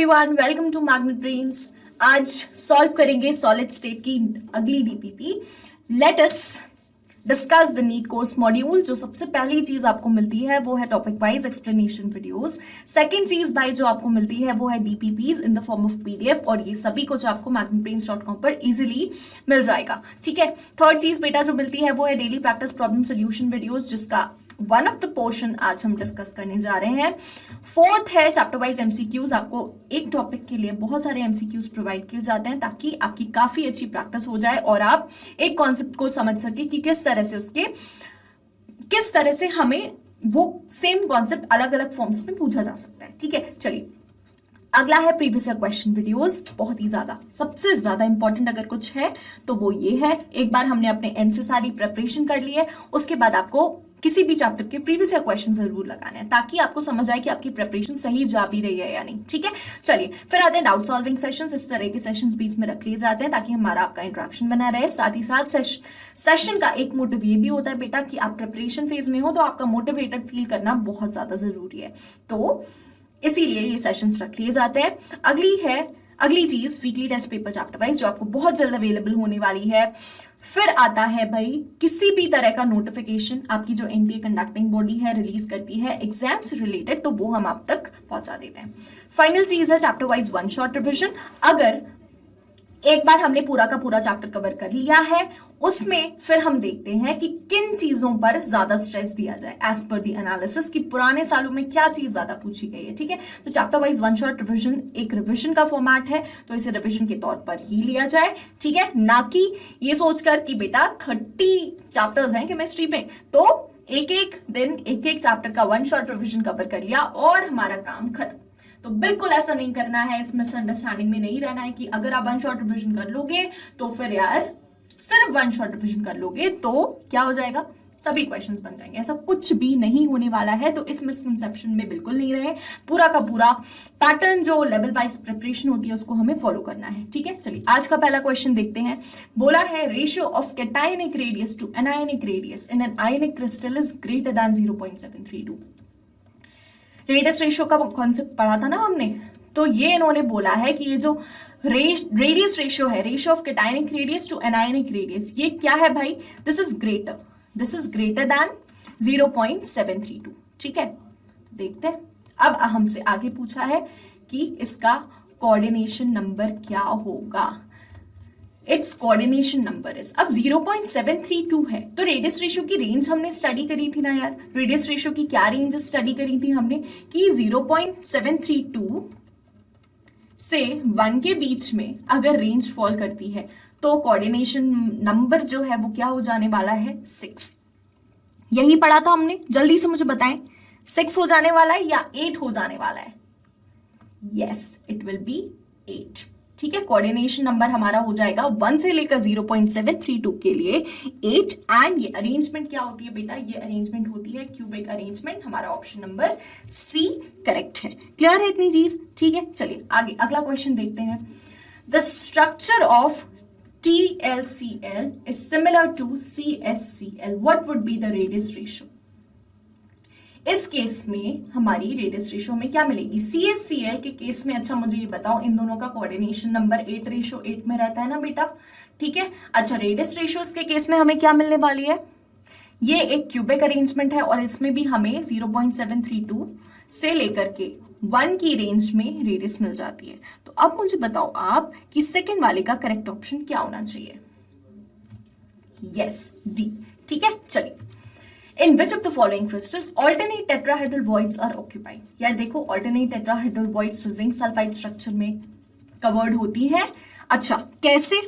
Everyone, welcome to Magnet Brains. आज solve करेंगे solid state की अगली DPP. Let us discuss the NEET course module. जो सबसे पहली चीज आपको मिलती है वो है topic wise explanation videos. Second चीज भाई जो आपको मिलती है वो है DPPs in the form of PDF, और ये सभी कुछ आपको magnetbrains.com पर इजीली मिल जाएगा। ठीक है। थर्ड चीज बेटा जो मिलती है वो है daily practice problem solution videos, जिसका वन ऑफ द पोर्शन आज हम डिस्कस करने जा रहे हैं। फोर्थ है चैप्टर वाइज एमसीक्यूज। आपको एक टॉपिक के लिए बहुत सारे एमसीक्यूज प्रोवाइड किए जाते हैं ताकि आपकी काफी अच्छी प्रैक्टिस हो जाए और आप एक कॉन्सेप्ट को समझ सके कि किस तरह से हमें वो सेम कॉन्सेप्ट अलग अलग फॉर्म्स में पूछा जा सकता है। ठीक है, चलिए अगला है प्रीवियस ईयर क्वेश्चन वीडियोस। बहुत ही ज्यादा सबसे ज्यादा इंपॉर्टेंट अगर कुछ है तो वो ये है। एक बार हमने अपने एंड से सारी प्रिपरेशन कर ली है, उसके बाद आपको किसी भी चैप्टर के प्रीवियस ईयर क्वेश्चन जरूर लगाने हैं ताकि आपको समझ आए कि आपकी प्रिपरेशन सही जा भी रही है या नहीं। ठीक है, चलिए फिर आते हैं डाउट सॉल्विंग सेशंस। इस तरह के सेशंस बीच में रख लिए जाते हैं ताकि हमारा आपका इंटरेक्शन बना रहे। साथ ही साथ सेशन का एक मोटिव ये भी होता है बेटा कि आप प्रिपरेशन फेज में हो तो आपका मोटिवेटेड फील करना बहुत ज्यादा जरूरी है, तो इसीलिए ये सेशंस रख लिए जाते हैं। अगली चीज weekly test paper chapter wise जो आपको बहुत जल्द अवेलेबल होने वाली है। फिर आता है भाई किसी भी तरह का नोटिफिकेशन आपकी जो एनटीए कंडक्टिंग बॉडी है रिलीज करती है एग्जाम से रिलेटेड, तो वो हम आप तक पहुंचा देते हैं। फाइनल चीज है chapter wise one shot revision. अगर एक बार हमने पूरा का पूरा चैप्टर कवर कर लिया है, उसमें फिर हम देखते हैं कि किन चीजों पर ज्यादा स्ट्रेस दिया जाए एज पर दी एनालिसिस, कि पुराने सालों में क्या चीज ज्यादा पूछी गई है। ठीक है, तो chapter wise one shot revision एक रिवीजन का फॉर्मेट है, तो इसे रिवीजन के तौर पर ही लिया जाए। ठीक है, ना कि ये सोचकर कि बेटा 30 चैप्टर्स हैं केमिस्ट्री में तो एक एक दिन एक एक चैप्टर का वन शॉट रिवीजन कवर कर लिया और हमारा काम खत्म। तो बिल्कुल ऐसा नहीं करना है, इस मिसअंडरस्टैंडिंग में नहीं रहना है कि अगर आप वन शॉट रिवीजन कर लोगे तो फिर यार सिर्फ वन शॉट रिवीजन कर लोगे तो क्या हो जाएगा, सभी क्वेश्चंस बन जाएंगे। ऐसा कुछ भी नहीं होने वाला है, तो इस मिसकंसेप्शन में बिल्कुल नहीं रहे। पूरा का पूरा पैटर्न जो लेवल वाइज प्रिपरेशन होती है उसको हमें फॉलो करना है। ठीक है, चलिए आज का पहला क्वेश्चन देखते हैं। बोला है ratio of cationic radius to anionic radius in an ionic crystal is greater than 0.732। Radius ratio का कॉन्सेप्ट पढ़ा था ना हमने, तो ये इन्होंने बोला है कि ये जो रेडियस रेशियो है, ratio of cationic radius to anionic radius, ये क्या है भाई, दिस इज ग्रेटर देन 0.732। ठीक है, देखते हैं। अब हमसे आगे पूछा है कि इसका कोऑर्डिनेशन नंबर क्या होगा। इट्स कोऑर्डिनेशन नंबर इज, अब 0.732 है तो रेडियस रेशियो की रेंज हमने स्टडी करी थी ना यार। रेडियस रेशियो की क्या रेंज स्टडी करी थी हमने कि 0.732 से 1 के बीच में अगर रेंज फॉल करती है तो कोऑर्डिनेशन नंबर जो है वो क्या हो जाने वाला है, 6। यही पढ़ा था हमने, जल्दी से मुझे बताएं 6 हो जाने वाला है या 8 हो जाने वाला है। Yes, it will be 8। ठीक है, कोऑर्डिनेशन नंबर हमारा हो जाएगा 1 से लेकर 0.732 के लिए 8। एंड ये अरेंजमेंट क्या होती है बेटा, ये अरेंजमेंट होती है क्यूबिक अरेंजमेंट। हमारा ऑप्शन नंबर सी करेक्ट है। क्लियर है इतनी चीज? ठीक है, चलिए आगे अगला क्वेश्चन देखते हैं। The structure of TLCl is similar to CSCl. What would be the radius ratio? इस केस में हमारी रेडियस रेशियो में क्या मिलेगी, CSCl के केस में। अच्छा मुझे ये बताओ, इन दोनों का कोऑर्डिनेशन नंबर 8:8 में रहता है ना बेटा। ठीक है, अच्छा रेडियस रेशियो के केस में हमें क्या मिलने वाली है, ये एक क्यूबिक अरेंजमेंट है और इसमें भी हमें 0.732 से लेकर के 1 की रेंज में रेडियस मिल जाती है। तो अब मुझे बताओ आप कि सेकेंड वाले का करेक्ट ऑप्शन क्या होना चाहिए। Yes, D. ठीक है, चलिए। In which of the following crystals alternate tetrahedral voids are occupied? यार देखो, alternate tetrahedral voids zinc sulphide structure में कवर्ड होती हैं। अच्छा कैसे,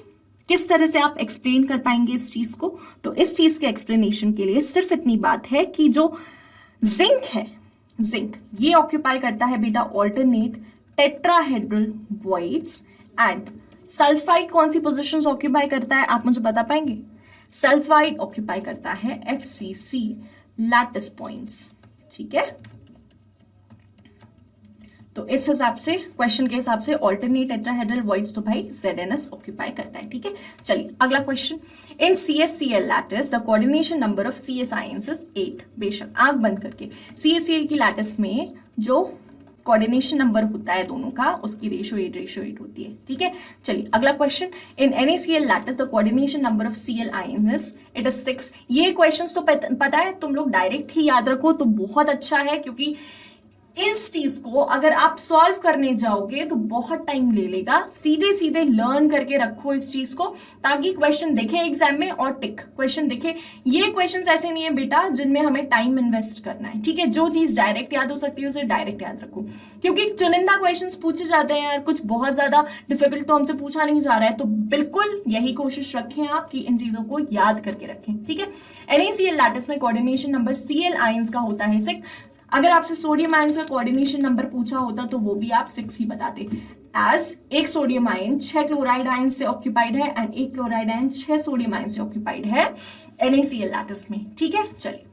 किस तरह से आप एक्सप्लेन कर पाएंगे इस चीज को, तो इस चीज के एक्सप्लेनेशन के लिए सिर्फ इतनी बात है कि जो जिंक है, जिंक ये ऑक्यूपाई करता है बेटा alternate tetrahedral voids. And sulphide कौन सी पोजीशंस ऑक्यूपाई करता है, आप मुझे बता पाएंगे? सल्फाइड ऑक्यूपाई करता है FCC लैटिस पॉइंट्स। ठीक है, तो इस हिसाब से क्वेश्चन के हिसाब से ऑल्टरनेट टेट्राहेड्रल वॉइड्स तो भाई ZNS ऑक्यूपाई करता है। ठीक है, चलिए अगला question. In CSCl lattice the coordination number of CS ions is 8। बेशक आंख बंद करके CSCl की लैटिस में जो कोऑर्डिनेशन नंबर होता है दोनों का, उसकी रेशियो 8 होती है। ठीक है, चलिए अगला question. In NaCl lattice the coordination number of Cl ions it is 6। ये क्वेश्चंस तो पता है, तुम लोग डायरेक्ट ही याद रखो तो बहुत अच्छा है, क्योंकि इस चीज को अगर आप सॉल्व करने जाओगे तो बहुत टाइम ले लेगा। सीधे सीधे लर्न करके रखो इस चीज को, ताकि क्वेश्चन दिखे एग्जाम में और टिक क्वेश्चन दिखे। ये क्वेश्चंस ऐसे नहीं है बेटा जिनमें हमें टाइम इन्वेस्ट करना है। ठीक है, जो चीज डायरेक्ट याद हो सकती है उसे डायरेक्ट याद रखो, क्योंकि चुनिंदा क्वेश्चंस पूछे जाते हैं यार, कुछ बहुत ज्यादा डिफिकल्ट तो हमसे पूछा नहीं जा रहा है। तो बिल्कुल यही कोशिश रखें आप कि इन चीजों को याद करके रखें। ठीक है, NaCl लैटिस में कोऑर्डिनेशन नंबर Cl आयंस का होता है 6। अगर आपसे सोडियम आयंस का कोऑर्डिनेशन नंबर पूछा होता तो वो भी आप 6 ही बताते, एज एक सोडियम आयन 6 क्लोराइड आयन से ऑक्यूपाइड है एंड एक क्लोराइड आयन 6 सोडियम आयन से ऑक्यूपाइड है NaCl लैटिस में। ठीक है, चलिए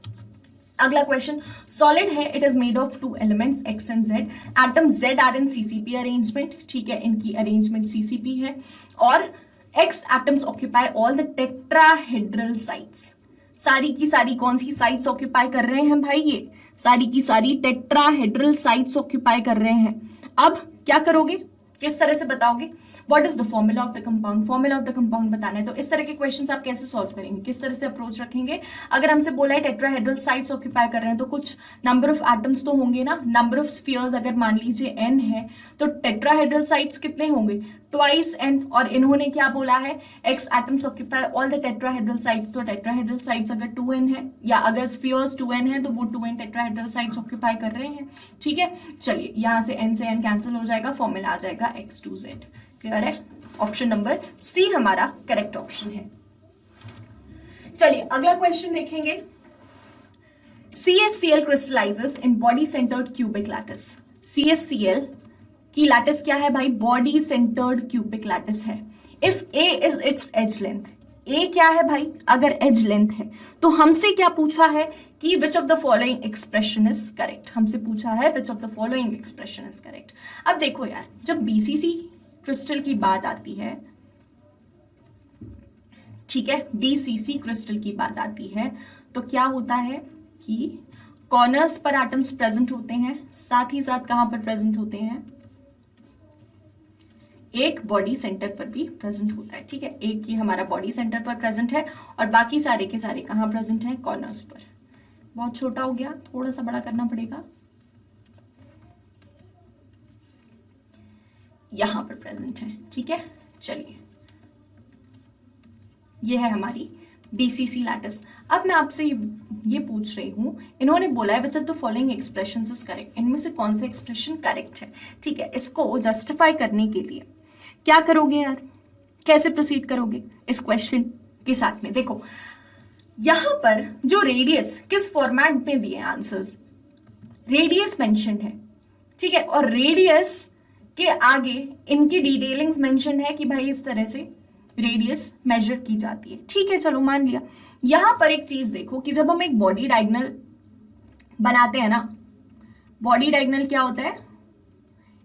अगला क्वेश्चन। सॉलिड है, it is made of 2 elements X and Z। Atom Z are in CCP arrangement. ठीक है, इनकी अरेंजमेंट CCP है और X atoms occupy all the tetrahedral sites. सारी की सारी कौन सी साइट्स ऑक्यूपाई कर रहे हैं भाई? ये सारी की सारी टेट्राहेड्रल साइट्स ऑक्यूपाई कर रहे हैं। अब क्या करोगे, किस तरह से बताओगे? What is the formula of the compound? Formula of the compound बताना है तो इस तरह के क्वेश्चंस आप कैसे सॉल्व करेंगे, किस तरह से अप्रोच रखेंगे? अगर हमसे बोला है टेट्राहेड्रल साइट्स ऑक्यूपाई कर रहे हैं तो कुछ नंबर ऑफ एटम्स तो होंगे ना। नंबर ऑफ स्फीयर्स अगर मान लीजिए n है तो टेट्राहेड्रल साइट्स कितने होंगे? Twice n। और इन्होंने क्या बोला है? X atoms occupy all the tetrahedral sites. तो टेट्राहेड्रल साइट्स अगर 2n है या अगर स्फीयर्स 2n है तो वो 2n टेट्राहेड्रल साइट्स ऑक्यूपाई कर रहे हैं। ठीक है, चलिए यहां से n कैंसिल हो जाएगा, फॉर्मूला आ जाएगा X2Z। क्लियर है? ऑप्शन नंबर सी हमारा करेक्ट ऑप्शन है। चलिए अगला क्वेश्चन देखेंगे। CaCl crystallises in body centred cubic lattice. CaCl की लैटिस क्या है भाई? बॉडी सेंटर्ड क्यूबिक लैटिस है। If A is its edge length, A क्या है भाई? अगर एज लेंथ है तो हमसे क्या पूछा है कि विच of the following expression is correct. हमसे पूछा है विच of the following expression is correct. अब देखो यार, जब BCC क्रिस्टल की बात आती है, ठीक है, BCC क्रिस्टल की बात आती है तो क्या होता है कि कॉर्नर्स पर एटम्स प्रेजेंट होते हैं, साथ ही साथ कहां पर प्रेजेंट होते हैं? एक बॉडी सेंटर पर भी प्रेजेंट होता है। ठीक है, एक ही हमारा बॉडी सेंटर पर प्रेजेंट है और बाकी सारे के सारे कहां प्रेजेंट है? कॉर्नर्स पर। बहुत छोटा हो गया, थोड़ा सा बड़ा करना पड़ेगा। यहां पर प्रेजेंट है। ठीक है, चलिए ये है हमारी BCC लैटिस। अब मैं आपसे ये पूछ रही हूं, इन्होंने बोला है विच of the following expressions is correct. इनमें से कौन सा एक्सप्रेशन करेक्ट है? ठीक है, इसको जस्टिफाई करने के लिए क्या करोगे यार, कैसे प्रोसीड करोगे इस क्वेश्चन के साथ में? देखो यहां पर जो रेडियस किस फॉर्मेट में दिए आंसर्स, रेडियस मेंशन्ड है। ठीक है, और रेडियस के आगे इनकी डिटेलिंग्स मेंशन है कि भाई इस तरह से रेडियस मेजर की जाती है। ठीक है, चलो मान लिया। यहां पर एक चीज देखो कि जब हम एक बॉडी डायगोनल बनाते हैं ना, बॉडी डायगोनल क्या होता है?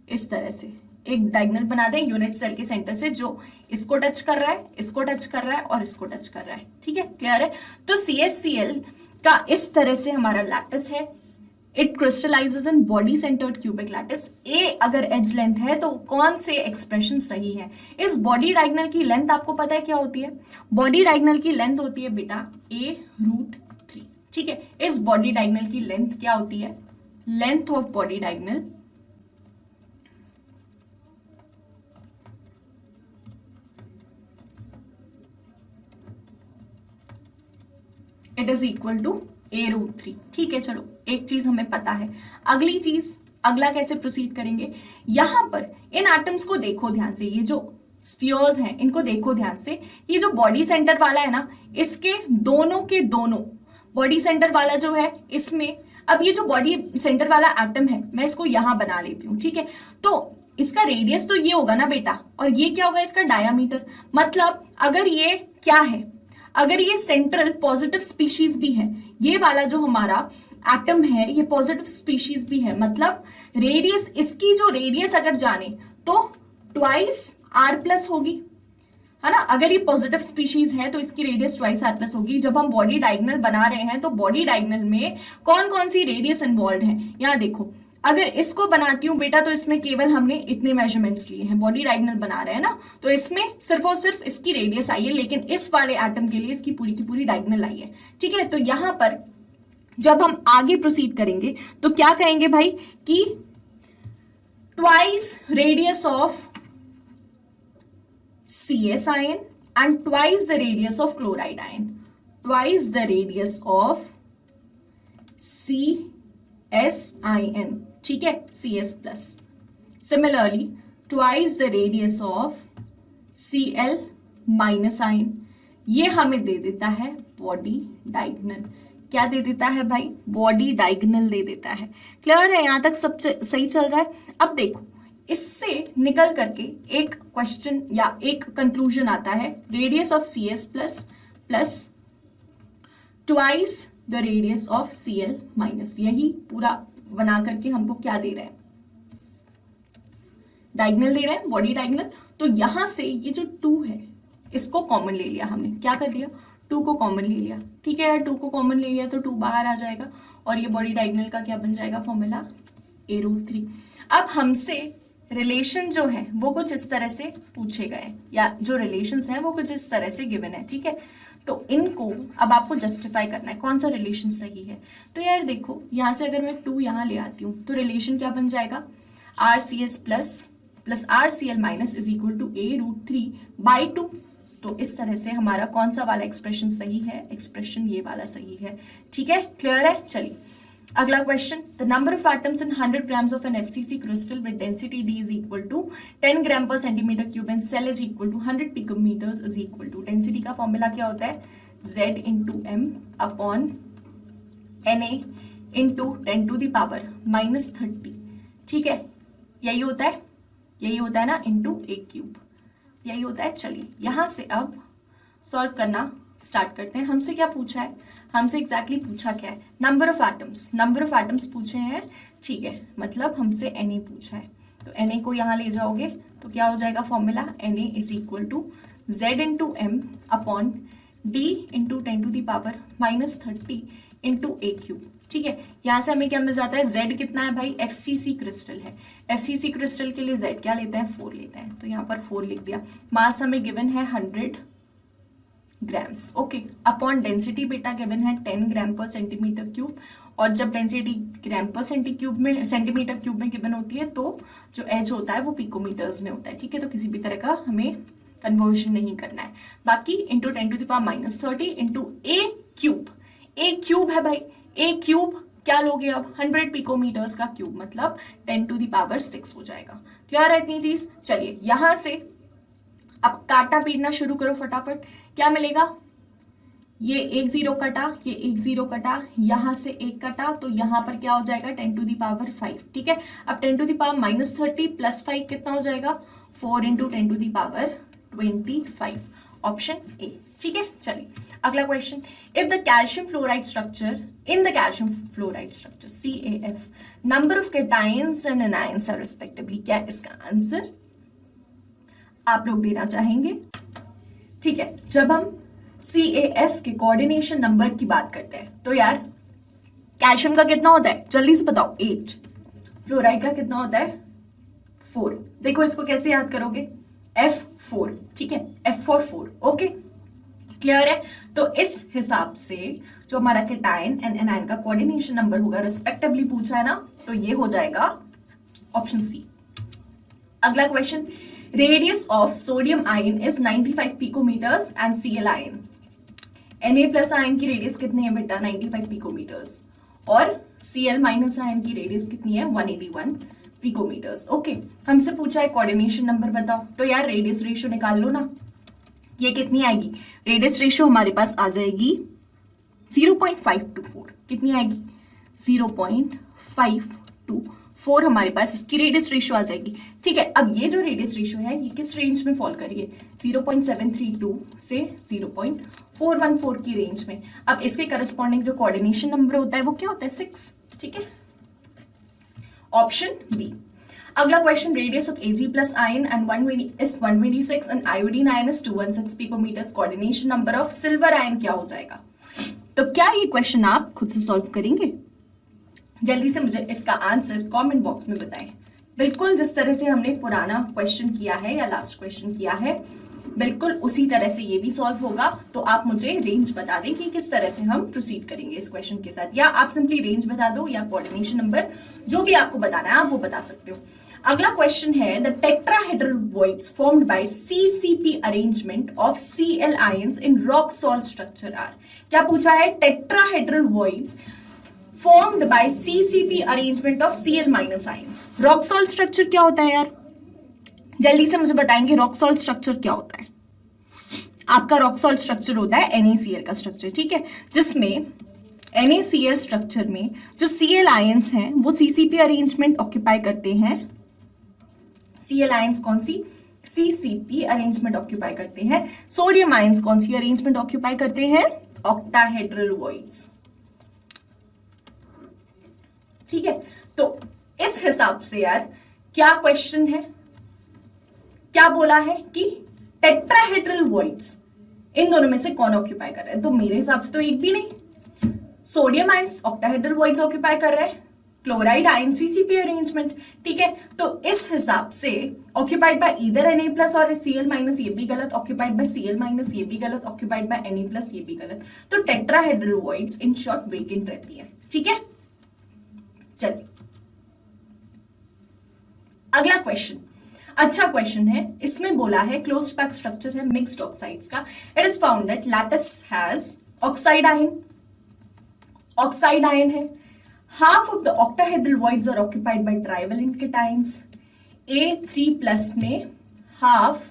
इस तरह से एक डायगोनल बनाते हैं यूनिट सेल के सेंटर से, जो इसको टच कर रहा है, इसको टच कर रहा है और इसको टच कर रहा है। ठीक है, क्लियर है? तो CaCl का इस तरह से हमारा लैटिस है। It crystallises in body centred cubic lattice. A अगर एज लेंथ है तो कौन से एक्सप्रेशन सही है? इस बॉडी डायगोनल की लेंथ आपको पता है क्या होती है? बॉडी डायगोनल की लेंथ होती है बेटा A√3। ठीक है, इस बॉडी डायगोनल की लेंथ क्या होती है? Length of body diagonal it is equal to A√3। ठीक है, चलो एक चीज हमें पता है। अगली चीज, अगला कैसे प्रोसीड करेंगे? यहां पर इन एटम्स को देखो ध्यान से, ये जो स्फीयर्स हैं इनको देखो ध्यान से। ये जो बॉडी सेंटर वाला है ना, इसके दोनों के दोनों बॉडी सेंटर वाला जो है इसमें, अब ये जो बॉडी सेंटर वाला एटम है मैं इसको यहां बना लेती हूं। ठीक है, तो इसका रेडियस तो ये होगा ना बेटा, और ये क्या होगा? इसका डायामीटर। मतलब अगर ये क्या है, अगर ये सेंट्रल पॉजिटिव स्पीशीज भी है, ये वाला जो हमारा एटम है ये पॉजिटिव स्पीशीज भी है, मतलब रेडियस, इसकी जो रेडियस अगर जाने तो ट्वाइस R+ होगी, है ना। अगर ये पॉजिटिव स्पीशीज है तो इसकी रेडियस ट्वाइस R+ होगी। जब हम बॉडी डायगोनल बना रहे हैं तो बॉडी डायगोनल में कौन कौन सी रेडियस इन्वॉल्व है? यहाँ देखो, अगर इसको बनाती हूँ बेटा तो इसमें केवल हमने इतने मेजरमेंट्स लिए हैं, बॉडी डायगोनल बना रहे हैं ना, तो इसमें सिर्फ और सिर्फ इसकी रेडियस आई है, लेकिन इस वाले एटम के लिए इसकी पूरी की पूरी डायगोनल आई है। ठीक है, तो यहां पर जब हम आगे प्रोसीड करेंगे तो क्या कहेंगे भाई कि twice radius of CS ion and twice the radius of chloride ion, twice the radius of CS ion, ठीक है, CS plus. Similarly, twice the radius of Cl minus ion, ये हमें दे देता है बॉडी डायगोनल। क्या दे देता है भाई? बॉडी डायगोनल दे देता है। क्लियर है? यहां तक सब सही चल रहा है। अब देखो, इससे निकल करके एक क्वेश्चन या एक कंक्लूजन आता है, radius of CS plus plus twice the radius of Cl minus. यही पूरा बना करके हमको क्या दे रहे हैं? डायगोनल दे रहे हैं, बॉडी डायगोनल। तो यहां से ये जो 2 है इसको कॉमन ले लिया हमने। क्या कर लिया? 2 को कॉमन ले लिया। ठीक है यार, 2 को कॉमन ले लिया तो 2 बाहर आ जाएगा और ये बॉडी डायगोनल का क्या बन जाएगा? Formula A√3। अब हमसे रिलेशन जो है वो कुछ इस तरह से पूछे गए, या जो रिलेशंस हैं वो कुछ इस तरह से गिवन है। ठीक है, तो इनको अब आपको जस्टिफाई करना है कौन सा रिलेशन सही है। तो यार देखो, यहां से अगर मैं 2 यहां ले आती हूं तो रिलेशन क्या बन जाएगा? RCS plus plus RCl minus is equal to A√3/2। तो इस तरह से हमारा कौन सा वाला एक्सप्रेशन सही है? एक्सप्रेशन ये वाला सही है। ठीक है, क्लियर है? चलिए अगला question, the number of atoms in 100 grams of an FCC crystal with density D is equal to 10 gram per centimetre cube and cell is equal to 100 picometres is equal to. Density का formula क्या होता है? Z into M upon Na into 10 to the power -30। ठीक है, यही होता है, यही होता है ना, इंटू A³, यही होता है। चलिए यहां से अब सॉल्व करना स्टार्ट करते हैं। हमसे क्या पूछा है? हमसे एग्जैक्टली पूछा क्या है? Number of atoms, number of atoms पूछे हैं। ठीक है, मतलब हमसे Na पूछा है, तो Na को यहाँ ले जाओगे तो क्या हो जाएगा formula? Na is equal to Z into M upon D into 10 to the power -30 into A³। ठीक है, यहाँ से हमें क्या मिल जाता है? Z कितना है भाई? FCC क्रिस्टल है। FCC क्रिस्टल के लिए Z क्या लेते हैं? 4 लेते हैं, तो यहाँ पर 4 लिख दिया। मास हमें गिवन है 100 ग्राम्स। ओके, अपॉन डेंसिटी बेटा गिवन है 10 ग्राम पर सेंटीमीटर क्यूब, और जब डेंसिटी ग्राम पर सेंटीमीटर क्यूब में गिवन होती है तो जो एच होता है वो पिकोमीटर्स में होता है। ठीक है, तो किसी भी तरह का हमें कन्वर्जन नहीं करना है। बाकी into 10 to the power -30 into A³ है भाई। A³ क्या लोगे अब? 100 पिकोमीटर्स का क्यूब, मतलब 10 to the power 6 हो जाएगा। क्लियर है इतनी चीज? चलिए यहां से अब काटा पीटना शुरू करो फटाफट। क्या मिलेगा? ये 1 0 कटा, ये 1 0 कटा, यहां से 1 कटा, तो यहां पर क्या हो जाएगा? 10 to the power 5। ठीक है, अब 10 to the power -30 प्लस 5 कितना हो जाएगा? 4 into 10 to the power 25, option A. ठीक है, चलिए अगला question, if the calcium fluoride structure in the calcium fluoride structure CaF number of cations and anions are respectively, क्या इसका आंसर आप लोग देना चाहेंगे? ठीक है, जब हम CaF के कोऑर्डिनेशन नंबर की बात करते हैं तो यार कैल्शियम का कितना होता है? जल्दी से बताओ। 8। फ्लोराइड का कितना होता है? 4। देखो इसको कैसे याद करोगे? F4। ठीक है, F4 4। ओके, क्लियर है? तो इस हिसाब से जो हमारा कैटायन एंड एनायन का कोऑर्डिनेशन नंबर होगा रिस्पेक्टिवली पूछा है ना, तो ये हो जाएगा ऑप्शन सी। अगला question, radius of sodium ion is 95 picometres and Cl ion. Na plus ion की रेडियस कितनी है बेटा? 95 पिकोमीटर्स, और Cl माइनस आयन की रेडियस कितनी है? 181 पिकोमीटर्स। ओके, हमसे पूछा है कोऑर्डिनेशन नंबर बताओ, तो यार रेडियस रेशियो निकाल लो ना। ये कितनी आएगी? रेडियस रेशियो हमारे पास आ जाएगी 0.524। कितनी आएगी? 0.524 हमारे पास इसकी रेडियस रेशियो आ जाएगी। ठीक है, अब ये जो रेडियस रेशियो है ये किस रेंज में फॉल करिए? 0.732 से 0.414 की रेंज में। अब इसके करस्पॉन्डिंग जो कोऑर्डिनेशन नंबर होता है वो क्या होता है? 6। ठीक है, ऑप्शन बी। अगला question, radius of Ag plus ion and 126 and iodine ion is 216 picometres. Coordination number of silver ion क्या हो जाएगा? तो क्या ये क्वेश्चन आप खुद से सॉल्व करेंगे? जल्दी से मुझे इसका आंसर कमेंट बॉक्स में बताएं। बिल्कुल जिस तरह से हमने पुराना क्वेश्चन किया है या लास्ट क्वेश्चन किया है, बिल्कुल उसी तरह से ये भी सॉल्व होगा। तो आप मुझे रेंज बता दें कि किस तरह से हम प्रोसीड करेंगे इस क्वेश्चन के साथ, या आप सिंपली रेंज बता दो या कोऑर्डिनेशन नंबर, जो भी आपको बताना है आप वो बता सकते हो। अगला क्वेश्चन है the tetrahedral voids formed by CCP arrangement of Cl ions in rock salt structure are. क्या पूछा है? Tetrahedral voids formed by CCP arrangement of Cl minus ions. Rock salt structure क्या होता है यार? जल्दी से मुझे बताएंगे रॉक सॉल्ट स्ट्रक्चर क्या होता है? आपका रॉक सॉल्ट स्ट्रक्चर होता है NaCl का स्ट्रक्चर, ठीक है, जिसमें NaCl स्ट्रक्चर में जो Cl आयंस हैं वो CCP अरेंजमेंट ऑक्यूपाई करते हैं। Cl आयंस कौन सी? CCP अरेंजमेंट ऑक्यूपाई करते हैं। सोडियम आयंस कौन सी अरेंजमेंट ऑक्यूपाई करते हैं? ऑक्टाहेड्रल वॉइड्स, ठीक है। तो इस हिसाब से यार क्या क्वेश्चन है, क्या बोला है कि टेट्राहेड्रल वॉइड्स इन दोनों में से कौन ऑक्यूपाई कर रहा है? तो मेरे हिसाब से तो एक भी नहीं। Sodium ions octahedral voids occupy कर रहा है, क्लोराइड आयन CCP अरेंजमेंट, ठीक है। तो इस हिसाब से ऑक्यूपाइड बाय ईदर Na+ और Cl माइनस, ये भी गलत, ऑक्यूपाइड बाय Cl माइनस, ये भी गलत, ऑक्यूपाइड बाय Na+, ये भी गलत। तो tetrahedral voids in short vacant रहती है, ठीक है। चलिए अगला क्वेश्चन, अच्छा क्वेश्चन है। इसमें बोला है क्लोज्ड पैक स्ट्रक्चर है मिक्स्ड ऑक्साइड्स का। It is found that lattice has oxide ion है। Half of the octahedral voids are occupied by trivalent cations. A3+ ने हाफ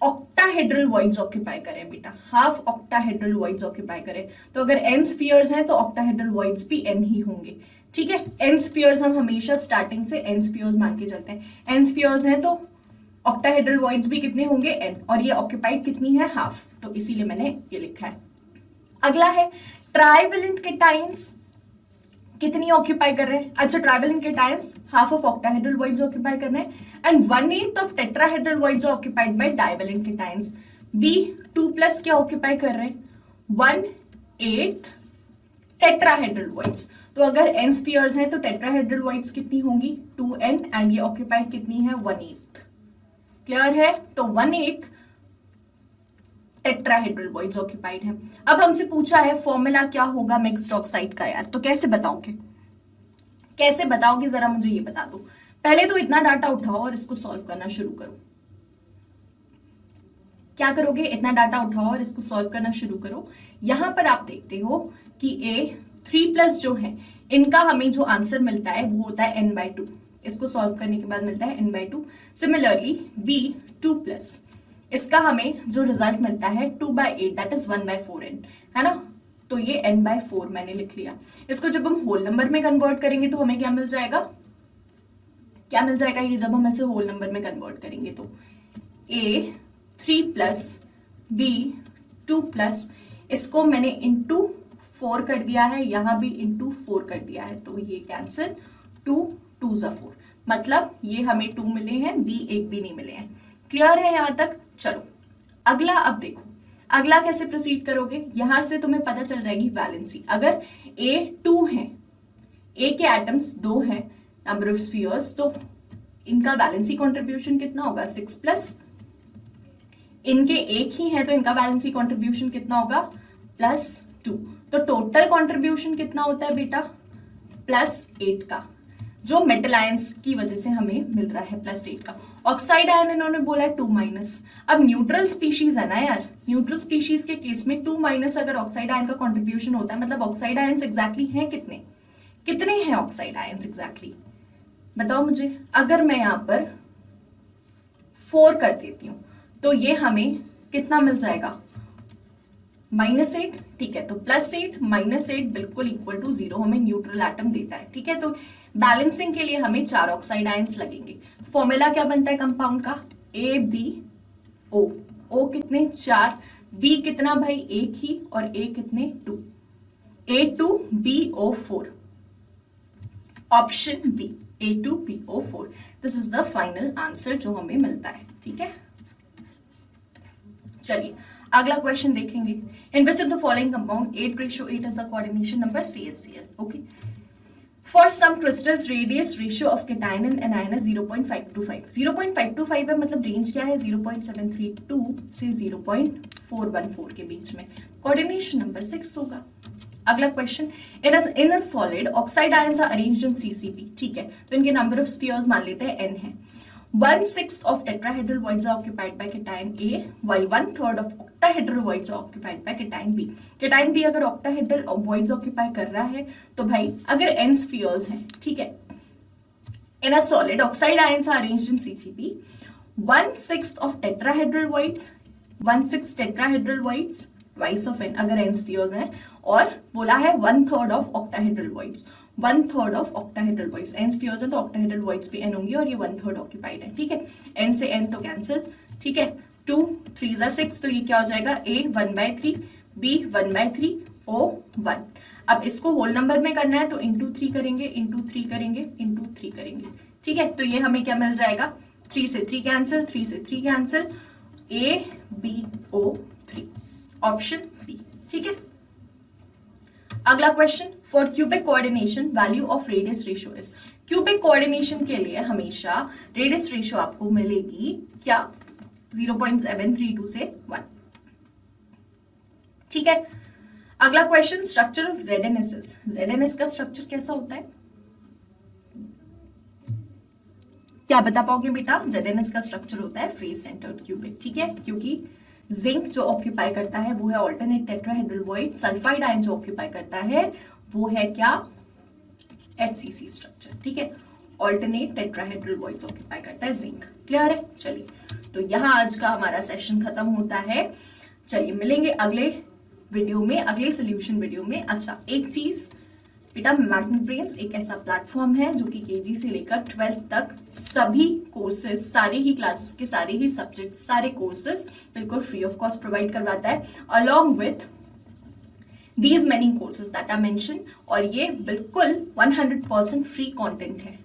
ऑक्टाहेड्रल वॉइड्स ऑक्यूपाई करें बेटा, हाफ ऑक्टाहेड्रल वॉइड्स ऑक्यूपाई करें। तो अगर n spheres हैं तो ऑक्टाहेड्रल वॉइड्स भी n ही होंगे, ठीक है। n स्फीयर्स हम हमेशा स्टार्टिंग से n स्फीयर्स मान के चलते हैं। n स्फीयर्स हैं तो ऑक्टाहेड्रल वॉइड्स भी कितने होंगे? n, और ये ऑक्यूपाइड कितनी है? हाफ, तो इसीलिए मैंने ये लिखा है। अगला है ट्राइवेलेंट केटाइंस कितनी ऑक्यूपाई कर रहे हैं? अच्छा, trivalent cations half of octahedral voids occupy कर रहे हैं and 1/8 of tetrahedral voids occupied by divalent cations. B2+ क्या ऑक्यूपाई कर रहे हैं? 1/8 टेट्राहेड्रल वॉइड्स। तो अगर n स्फीयर्स हैं तो टेट्राहेड्रल वॉइड्स कितनी होंगी? 2n, एंड ये ऑक्यूपाइड कितनी है? 1/8। क्लियर है? तो 1/8 टेट्राहेड्रल वॉइड्स ऑक्यूपाइड है। अब हमसे पूछा है फॉर्मूला क्या होगा मिक्स्ड ऑक्साइड का यार, तो कैसे बताओगे? कैसे बताओगे जरा मुझे ये बता दो। पहले तो इतना डाटा उठाओ और इसको सॉल्व करना शुरू करो। क्या करोगे? इतना डाटा उठाओ और इसको सॉल्व करना शुरू करो। यहां पर आप देखते हो कि A3+ जो है इनका हमें जो आंसर मिलता है वो होता है n/2। इसको सॉल्व करने के बाद मिलता है n/2। सिमिलरली B2+, इसका हमें जो रिजल्ट मिलता है 2/8, दैट इज 1/4n, है ना। तो ये n/4 मैंने लिख लिया। इसको जब हम होल नंबर में कन्वर्ट करेंगे तो हमें क्या मिल जाएगा? क्या मिल जाएगा ये जब हम इसे होल नंबर में कन्वर्ट करेंगे? तो A3+ B2+, इसको मैंने इंटू 4 कर दिया है, यहां भी इंटू 4 कर दिया है, तो ये कैंसिल, 2 2 ज़ा 4, मतलब ये हमें 2 मिले हैं, B एक भी नहीं मिले हैं। क्लियर है यहां तक? चलो अगला, अब देखो अगला कैसे प्रोसीड करोगे। यहां से तुम्हें पता चल जाएगी वैलेंसी। अगर A2 है, A के एटम्स 2 हैं, नंबर ऑफ स्फीयर्स, तो इनका वैलेंसी कंट्रीब्यूशन कितना होगा? 6+। इनके एक ही है तो इनका वैलेंसी कंट्रीब्यूशन कितना होगा? +2। तो टोटल कंट्रीब्यूशन कितना होता है बेटा? +8 का, जो मेटल आयंस की वजह से हमें मिल रहा है +8 का। ऑक्साइड आयन इन्होंने बोला है 2-। अब न्यूट्रल स्पीशीज है ना यार, न्यूट्रल स्पीशीज के केस में 2- अगर ऑक्साइड आयन का कंट्रीब्यूशन होता है, मतलब ऑक्साइड आयंस एग्जैक्टली हैं कितने? कितने हैं ऑक्साइड आयंस एग्जैक्टली? बताओ मुझे। अगर मैं यहां पर 4 कर देती हूं तो ये हमें कितना मिल जाएगा? -8, ठीक है। तो +8 -8 बिल्कुल इक्वल टू 0 हमें न्यूट्रल एटम देता है, ठीक है। तो बैलेंसिंग के लिए हमें 4 ऑक्साइड आयंस लगेंगे। फॉर्मूला क्या बनता है कंपाउंड का? AbO। O कितने? 4। B कितना भाई? एक ही, और A कितने? 2। A2BO4, option B A2BO4। This is the final answer जो हमें मिलता है, ठीक है। चलिए अगला क्वेश्चन देखेंगे। In which of the following compound 8:8 is the coordination number CaCl? Okay, for some crystals radius ratio of cation and anion है 0.525। 0.525 है, मतलब रेंज क्या है 0.732 से 0.414 के बीच में। कोऑर्डिनेशन नंबर 6 होगा। अगला question, in a solid oxide ions are arranged in CCP. ठीक है, तो इनके नंबर ऑफ स्फीयर्स मान लेते हैं n है। 1/6 of tetrahedral voids are occupied by cation A, while 1/3 of octahedral voids are occupied by cation B. cation B अगर octahedral voids occupy कर रहा है तो भाई अगर n spheres हैं, ठीक है, in a solid oxide ions are arranged in CCP, 1/6 of tetrahedral voids, 1/6 tetrahedral voids twice of n अगर n spheres हैं, और बोला है 1/3 of octahedral voids, 1/3 of octahedral voids. n spheres हैं तो ऑक्टाहेड्रल वॉइड्स भी n होंगी और ये 1/3 ऑक्यूपाइड है। ठीक है, n से n तो कैंसिल। ठीक है, 2 3 ज़ा 6, तो ये क्या हो जाएगा a 1/3, b 1/3, o 1। अब इसको होल नंबर में करना है तो इंटू 3 करेंगे, इंटू 3 करेंगे, इंटू 3 करेंगे। ठीक है, तो ये हमें क्या मिल जाएगा, 3 से 3 कैंसिल, 3 से 3 cancel, a b o 3, option B. ठीक है, अगला question, for cubic coordination value of radius ratio is. Cubic coordination के लिए हमेशा रेडियस रेशियो आपको मिलेगी क्या, 0.732 से 1। ठीक है, अगला question, structure of ZnS is. ZnS का स्ट्रक्चर कैसा होता है, क्या बता पाओगे बेटा? ZnS का स्ट्रक्चर होता है फेस सेंटर्ड क्यूबिक। ठीक है, क्योंकि जिंक जो ऑक्यूपाई करता है वो है alternate tetrahedral void, sulphide ion जो ऑक्यूपाई करता है वो है क्या, FCC स्ट्रक्चर। ठीक है, ऑल्टरनेट टेट्राहेड्रल वॉइड्स ऑक्यूपाई करता है जिंक। क्लियर है? चलिए, तो यहाँ आज का हमारा सेशन खत्म होता है। चलिए मिलेंगे अगले वीडियो में, अगले सोल्यूशन वीडियो में। अच्छा, एक चीज बेटा, मैग्नेट ब्रेन्स एक ऐसा प्लेटफॉर्म है जो कि केजी से लेकर 12th तक सभी कोर्सेज, सारे ही क्लासेस के सारे ही सब्जेक्ट, सारे कोर्सेज बिल्कुल फ्री ऑफ कॉस्ट प्रोवाइड करवाता है, along with these many courses that I mention. और ये बिल्कुल 100% फ्री कंटेंट है,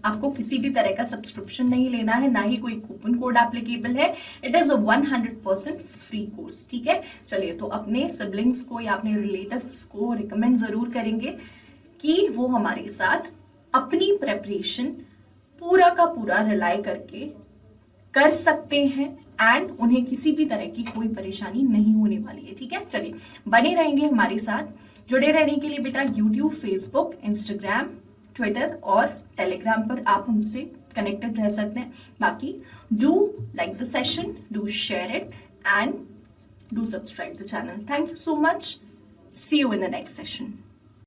आपको किसी भी तरह का सब्सक्रिप्शन नहीं लेना है, ना ही कोई कूपन कोड एप्लीकेबल है। It is a 100% free course. ठीक है, चलिए, तो अपने सिबलिंग्स को या अपने रिलेटिव्स को रिकमेंड जरूर करेंगे कि वो हमारे साथ अपनी प्रेपरेशन पूरा का पूरा रिलाई करके कर सकते हैं एंड उन्हें किसी भी तरह की कोई परेशानी नहीं होने वाली है। ठीक है, चलिए बने रहेंगे हमारे साथ। जुड़े रहने के लिए बेटा यूट्यूब, फेसबुक, इंस्टाग्राम, ट्विटर और टेलीग्राम पर आप हमसे कनेक्टेड रह सकते हैं। बाकी do like the session, do share it and do subscribe the channel. Thank you so much. See you in the next session.